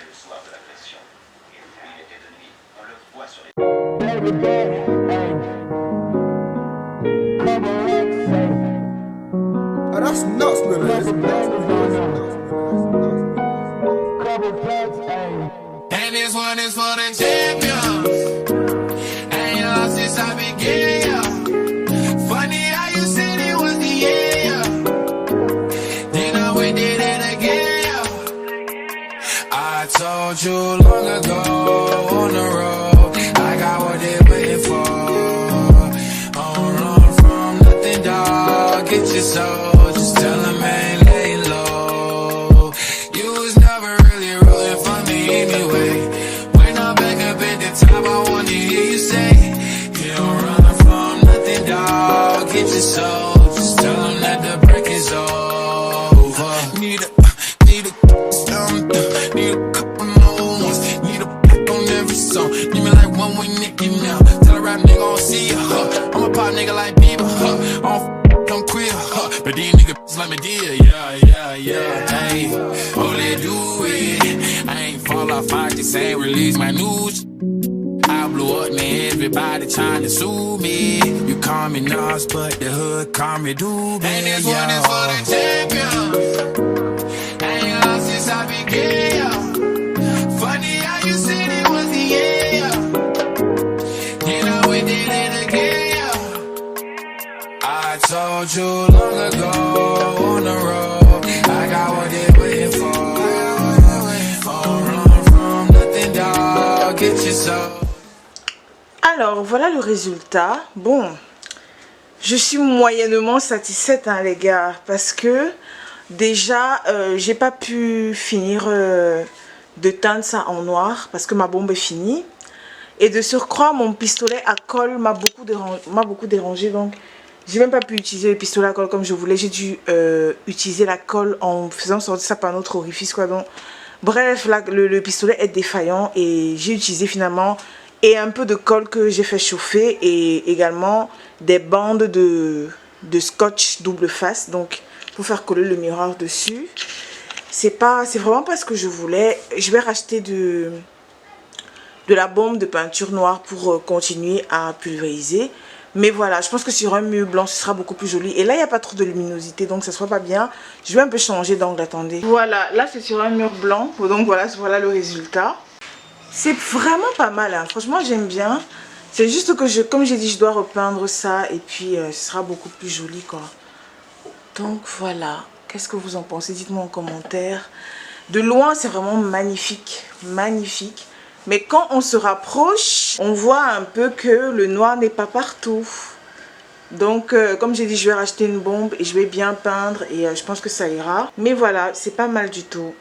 le soir de l'agression. Il était de nuit. On le voit sur les... Oh, that's nuts, man. And this one is for the champions. And you lost since I began, yeah. Funny how you said it was the end, yeah. Then I went did it again, yeah. I told you long ago on the road, I got what they waiting for. Don't run from nothing, dog. Get your soul. Just tell them ain't laying low. You was never really rooting for me anyway. When I'm back up at the top, I wanna hear you say, you don't run from nothing, dog. Get your soul. Just tell them that the break is over. Need a couple more ones. Need a pack on every song. Give me like one way Nicky now. Tell a rap nigga I don't see ya. I'm a pop nigga like Bieber. I don't I'm queer. But these niggas like me dear. Yeah. Hey, oh let do it. I ain't fall off. I just ain't release my news. I blew up, man. Everybody trying to sue me. You call me Nas, but the hood call me Doobie. And this one is for the champions. And you lost since I began, yeah. Funny how you said it was the end, yeah. Then I went did it again, yeah. I told you long ago on the road, I got what they waiting for. Don't run from nothing, dog. Get your soul. Alors voilà le résultat. Bon, je suis moyennement satisfaite, hein, les gars, parce que déjà j'ai pas pu finir de teindre ça en noir parce que ma bombe est finie, et de surcroît mon pistolet à colle m'a beaucoup dérangé, donc j'ai même pas pu utiliser le pistolet à colle comme je voulais. J'ai dû utiliser la colle en faisant sortir ça par notre orifice, quoi. Donc bref, là, le pistolet est défaillant et j'ai utilisé finalement et un peu de colle que j'ai fait chauffer et également des bandes de scotch double face, donc pour faire coller le miroir dessus. C'est vraiment pas ce que je voulais. Je vais racheter de la bombe de peinture noire pour continuer à pulvériser. Mais voilà, je pense que sur un mur blanc ce sera beaucoup plus joli. Et là il n'y a pas trop de luminosité, donc ça ne soit pas bien. Je vais un peu changer d'angle, attendez. Voilà, là c'est sur un mur blanc, donc voilà le résultat. C'est vraiment pas mal, hein. Franchement j'aime bien. C'est juste que comme j'ai dit, je dois repeindre ça et puis ce sera beaucoup plus joli, quoi. Donc voilà, qu'est-ce que vous en pensez? Dites-moi en commentaire. De loin c'est vraiment magnifique, magnifique. Mais quand on se rapproche, on voit un peu que le noir n'est pas partout. Donc comme j'ai dit, je vais racheter une bombe et je vais bien peindre et je pense que ça ira. Mais voilà, c'est pas mal du tout.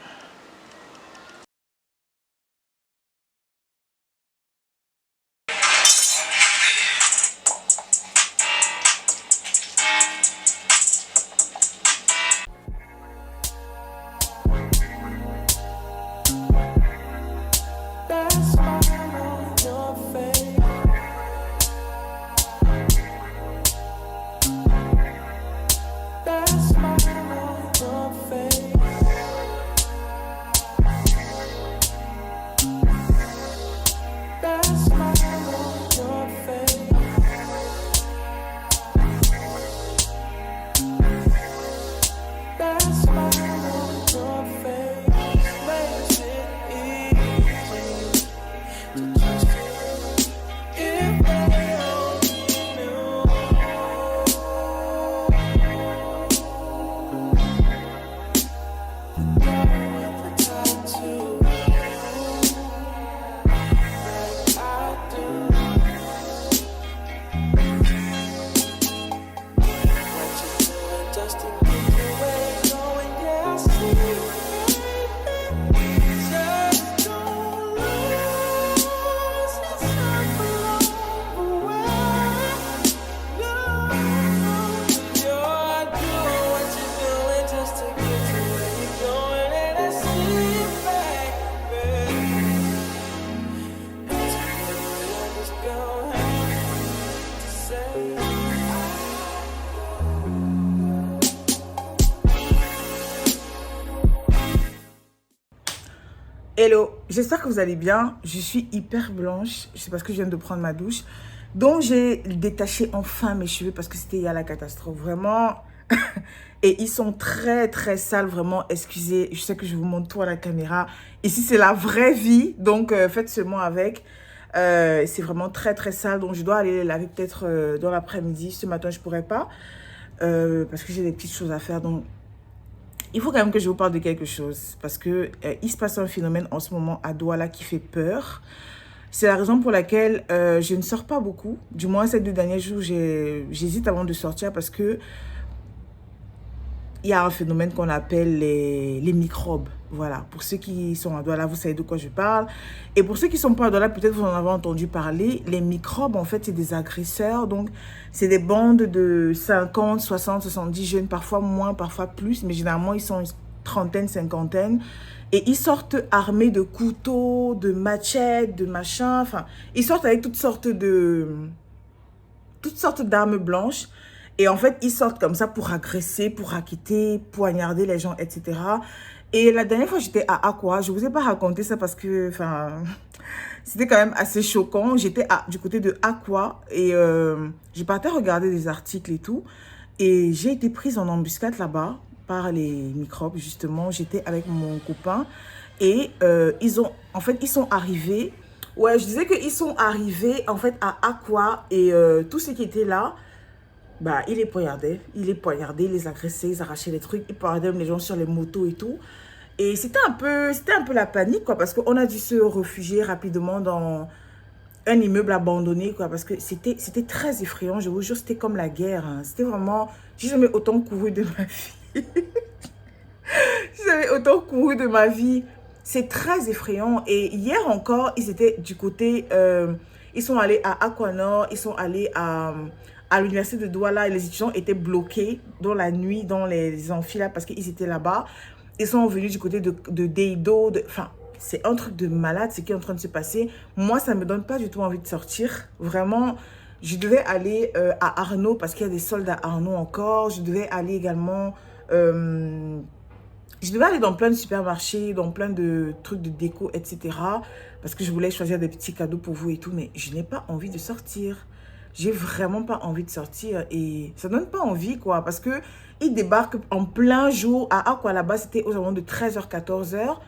Hello, j'espère que vous allez bien. Je suis hyper blanche, c'est parce que je viens de prendre ma douche. Donc j'ai détaché enfin mes cheveux parce que c'était la catastrophe, vraiment. Et ils sont très très sales, vraiment, excusez. Je sais que je vous montre tout à la caméra. Ici c'est la vraie vie, donc faites seulement avec. C'est vraiment très très sale, donc je dois aller les laver peut-être dans l'après-midi. Ce matin je pourrais pas parce que j'ai des petites choses à faire, donc il faut quand même que je vous parle de quelque chose parce que il se passe un phénomène en ce moment à Douala qui fait peur. C'est la raison pour laquelle je ne sors pas beaucoup. Du moins, ces 2 derniers jours, j'hésite avant de sortir parce que il y a un phénomène qu'on appelle les microbes. Voilà, pour ceux qui sont à Douala, vous savez de quoi je parle. Et pour ceux qui ne sont pas à Douala, peut-être vous en avez entendu parler. Les microbes, en fait, c'est des agresseurs. Donc, c'est des bandes de 50, 60, 70 jeunes, parfois moins, parfois plus. Mais généralement, ils sont une trentaine, cinquantaine. Et ils sortent armés de couteaux, de machettes, de machins. Enfin, ils sortent avec toutes sortes d'armes blanches. Et en fait, ils sortent comme ça pour agresser, pour raqueter, poignarder les gens, etc. Et la dernière fois, j'étais à Aqua. Je ne vous ai pas raconté ça parce que, enfin, c'était quand même assez choquant. J'étais du côté de Aqua et j'ai parti regarder des articles et tout. Et j'ai été prise en embuscade là-bas par les microbes, justement. J'étais avec mon copain et ils sont arrivés. Ouais, je disais qu'ils sont arrivés, en fait, à Aqua et tous ceux qui étaient là, bah, ils les poignardaient, ils les agressaient, ils arrachaient les trucs, ils poignardaient même les gens sur les motos et tout. Et c'était un peu la panique, quoi, parce qu'on a dû se réfugier rapidement dans un immeuble abandonné, quoi, parce que c'était très effrayant, je vous jure, c'était comme la guerre, hein. C'était vraiment, j'ai jamais autant couru de ma vie. J'ai jamais autant couru de ma vie. C'est très effrayant. Et hier encore, ils étaient du côté, ils sont allés à Aquanor, ils sont allés à l'université de Douala et les étudiants étaient bloqués dans la nuit, dans les amphis là, parce qu'ils étaient là-bas. Ils sont venus du côté de Deido. Enfin, c'est un truc de malade, ce qui est en train de se passer. Moi, ça ne me donne pas du tout envie de sortir. Vraiment, je devais aller à Arnaud parce qu'il y a des soldes à Arnaud encore. Je devais aller également... je devais aller dans plein de supermarchés, dans plein de trucs de déco, etc. Parce que je voulais choisir des petits cadeaux pour vous et tout. Mais je n'ai pas envie de sortir. J'ai vraiment pas envie de sortir et ça donne pas envie, quoi, parce que ils débarquent en plein jour à Aqua. Là-bas, c'était aux alentours de 13h, 14h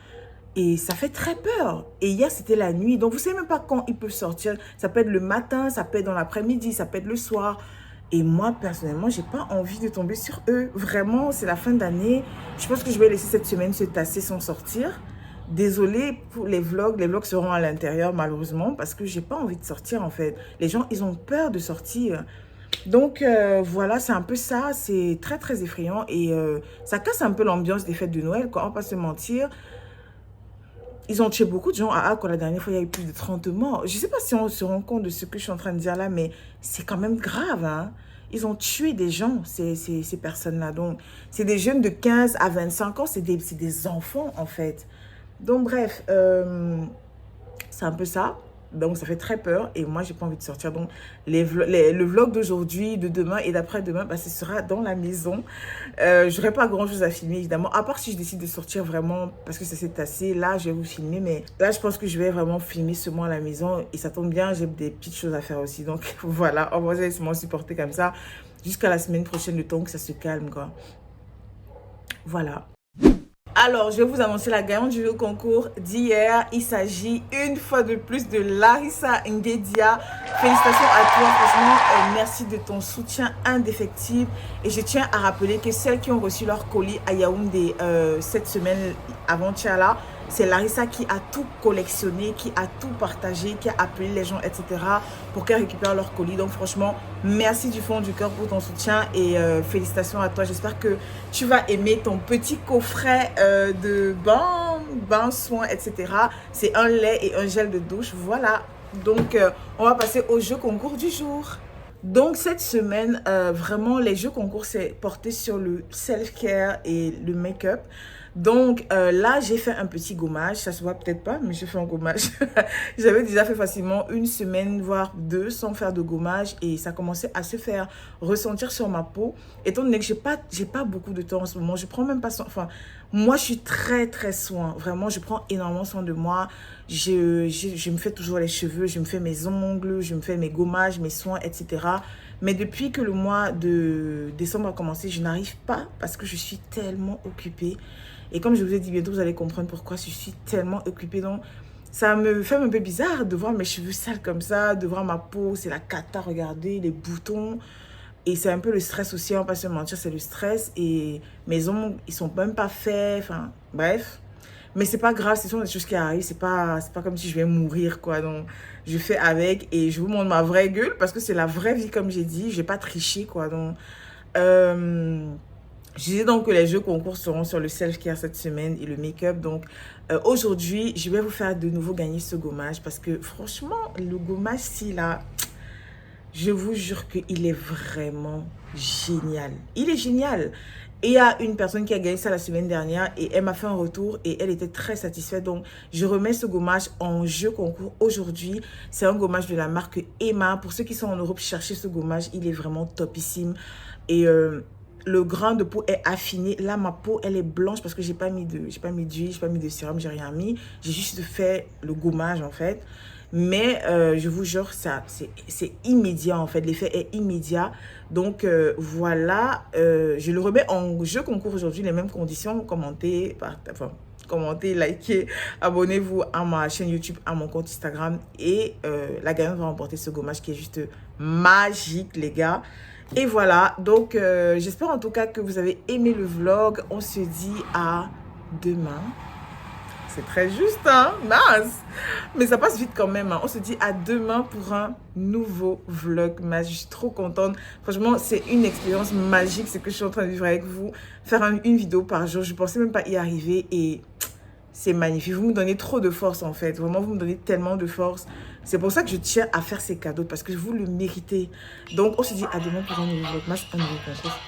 et ça fait très peur. Et hier, c'était la nuit, donc vous savez même pas quand ils peuvent sortir. Ça peut être le matin, ça peut être dans l'après-midi, ça peut être le soir. Et moi, personnellement, j'ai pas envie de tomber sur eux. Vraiment, c'est la fin d'année. Je pense que je vais laisser cette semaine se tasser sans sortir. Désolée pour les vlogs seront à l'intérieur malheureusement parce que j'ai pas envie de sortir en fait. Les gens, ils ont peur de sortir. Donc voilà, c'est un peu ça, c'est très très effrayant et ça casse un peu l'ambiance des fêtes de Noël, quoi, on va pas se mentir. Ils ont tué beaucoup de gens à Aqua la dernière fois, il y a eu plus de 30 morts. Je sais pas si on se rend compte de ce que je suis en train de dire là, mais c'est quand même grave, hein. Ils ont tué des gens, ces personnes-là. Donc, c'est des jeunes de 15 à 25 ans, c'est des enfants en fait. Donc bref, c'est un peu ça. Donc ça fait très peur et moi j'ai pas envie de sortir. Donc le vlog d'aujourd'hui, de demain et d'après-demain, bah, ce sera dans la maison. J'aurai pas grand chose à filmer évidemment, à part si je décide de sortir vraiment parce que ça s'est tassé. Là je vais vous filmer, mais là je pense que je vais vraiment filmer seulement à la maison et ça tombe bien, j'ai des petites choses à faire aussi. Donc voilà, on va essayer de supporter comme ça jusqu'à la semaine prochaine, le temps que ça se calme, quoi. Voilà. Alors, je vais vous annoncer la gagnante du concours d'hier. Il s'agit une fois de plus de Larissa Ngedia. Félicitations à toi, franchement, merci de ton soutien indéfectible. Et je tiens à rappeler que celles qui ont reçu leur colis à Yaoundé cette semaine avant-hier là, c'est Larissa qui a tout collectionné, qui a tout partagé, qui a appelé les gens, etc. pour qu'elles récupèrent leur colis. Donc franchement, merci du fond du cœur pour ton soutien et félicitations à toi. J'espère que tu vas aimer ton petit coffret de bain, soins, etc. C'est un lait et un gel de douche, voilà. Donc on va passer au jeu concours du jour. Donc cette semaine, vraiment les jeux concours c'est porté sur le self-care et le make-up. Donc là, j'ai fait un petit gommage. Ça se voit peut-être pas, mais j'ai fait un gommage. J'avais déjà fait facilement 1 semaine, voire 2, sans faire de gommage. Et ça commençait à se faire ressentir sur ma peau. Étant donné que j'ai pas beaucoup de temps en ce moment, je prends même pas... Enfin, moi, je suis très, très soin. Vraiment, je prends énormément soin de moi. Je me fais toujours les cheveux, je me fais mes ongles, je me fais mes gommages, mes soins, etc. Mais depuis que le mois de décembre a commencé, je n'arrive pas parce que je suis tellement occupée. Et comme je vous ai dit, bientôt, vous allez comprendre pourquoi je suis tellement occupée. Donc, ça me fait un peu bizarre de voir mes cheveux sales comme ça, de voir ma peau, c'est la cata, regardez, les boutons. Et c'est un peu le stress aussi, on va pas se mentir, c'est le stress. Et mes ongles, ils sont même pas faits, enfin, bref. Mais c'est pas grave, ce sont des choses qui arrivent, c'est pas comme si je vais mourir, quoi. Donc, je fais avec et je vous montre ma vraie gueule parce que c'est la vraie vie, comme j'ai dit. Je vais pas tricher, quoi. Donc, je disais donc que les jeux concours seront sur le self-care cette semaine et le make-up. Donc, aujourd'hui, je vais vous faire de nouveau gagner ce gommage parce que, franchement, le gommage, si là... Je vous jure qu'il est vraiment génial. Il est génial. Et il y a une personne qui a gagné ça la semaine dernière et elle m'a fait un retour et elle était très satisfaite. Donc, je remets ce gommage en jeu concours aujourd'hui. C'est un gommage de la marque Emma. Pour ceux qui sont en Europe, cherchez ce gommage. Il est vraiment topissime. Et le grain de peau est affiné. Là, ma peau, elle est blanche parce que j'ai pas mis d'huile, j'ai pas mis de sérum, j'ai rien mis. J'ai juste fait le gommage, en fait. Mais je vous jure, c'est immédiat en fait, l'effet est immédiat. Donc voilà, je le remets en jeu concours aujourd'hui, les mêmes conditions. Commentez, commentez, likez, abonnez-vous à ma chaîne YouTube, à mon compte Instagram. Et la gagnante va remporter ce gommage qui est juste magique, les gars. Et voilà, donc j'espère en tout cas que vous avez aimé le vlog. On se dit à demain. C'est très juste, hein? Mince! Mais ça passe vite quand même, hein. On se dit à demain pour un nouveau vlog. Je suis trop contente. Franchement, c'est une expérience magique, ce que je suis en train de vivre avec vous. Faire une vidéo par jour, je ne pensais même pas y arriver et c'est magnifique. Vous me donnez trop de force, en fait. Vraiment, vous me donnez tellement de force. C'est pour ça que je tiens à faire ces cadeaux, parce que vous le méritez. Donc, on se dit à demain pour un nouveau vlog. Un nouveau concours.